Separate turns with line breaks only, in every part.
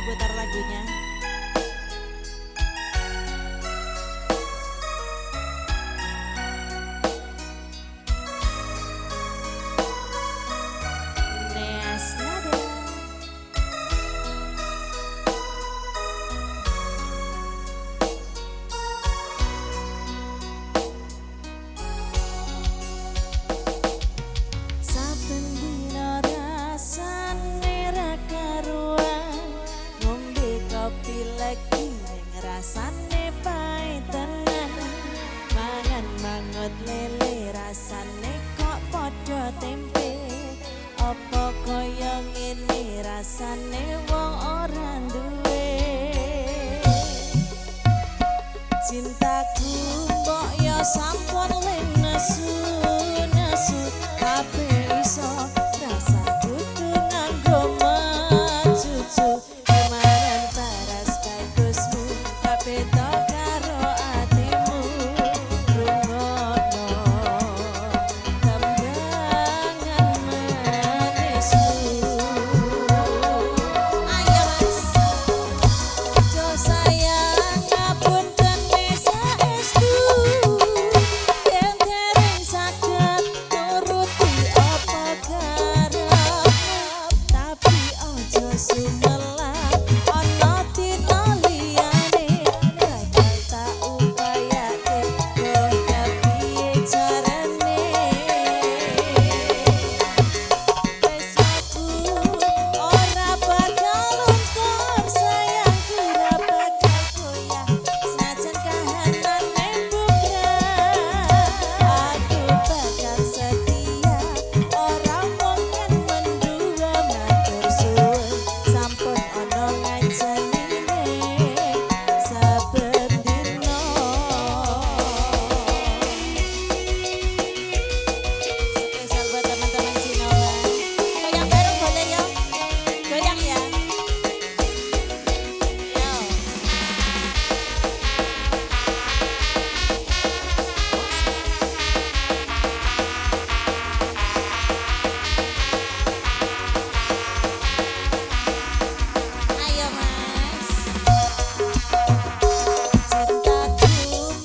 diputar lagunya. Neas Nada. Saben dina rasane ra karuan, ngombe kopi lagi ning rasane pahit tenan. Mangan mangut lele rasane kok padha tempe. Apa kaya ngene rasane wong ora duwe. Cintaku mbok yo sampun ling nesu tapi iso rasa kudu nganggo mecucu. Kemarin paras bagusmu tapi tok karo atimu. Rungokno tembangan manismu. Ayo mas, do sayang ngapunten saestu. Yen dereng saged nuruti apa karepmu, tapi ojo sumelang ana dina liyane. Bakal tak upayake kowe kepiye carane. Tresnaku ora bakal luntur, sayangku ora bakal goyah senajan kahanane bubrah. Aku bakal setia ora mungkin mendua. Matur suwun sampun ana ngajanine saben dina. Spesial buat teman-teman Sinowa. Goyang bareng boleh ya? Goyang ya. Yo. Ayo mas. Cintaku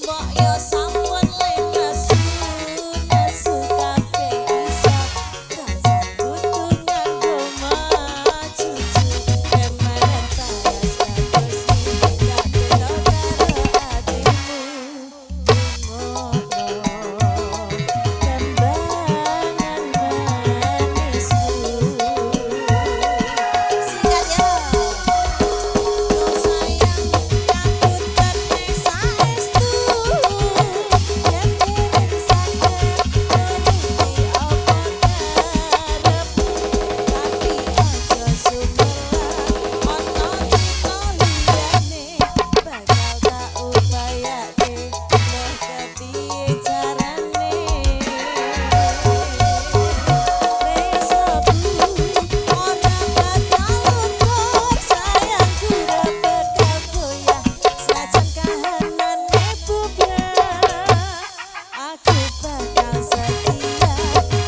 mbok yo sampun ling nesu kabeh iso. Rasa kudu nganggo mecucu. Kemarin paras bagusmu gak beda karo atimu. Rungokno tembangan manisku. Sikat ya. Sayang ngapunten saestu. Yen dereng saged nuruti apa karepmu, tapi ojo sumelang ana dina liyane. Bakal tak upayake kowe kepiye carane. Tresnaku ora bakal luntur, sayangku ora bakal goyah senajan kahanane bubrah. Aku bakal setia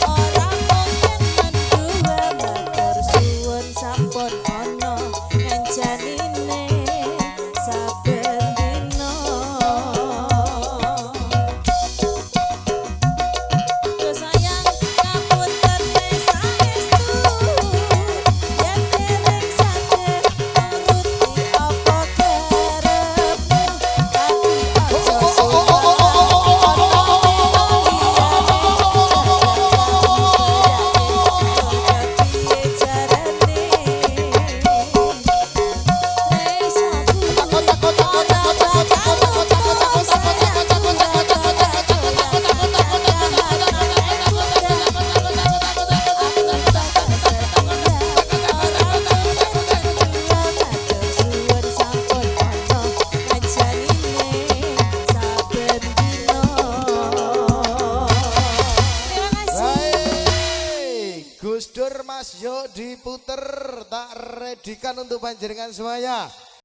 ora mungkin mendua. Matur suwun sampun ana ngajanine saben dina. Do sayang ngapunten saestu. Yen dereng saged nuruti apa karepmu, tapi ojo sumelang ana dina liyane. Kepiye carane. Tresnaku ora bakal luntur, sayangku ora bakal
Gus Dur Mas, yuk diputer, tak redikan untuk panjenengan semuanya.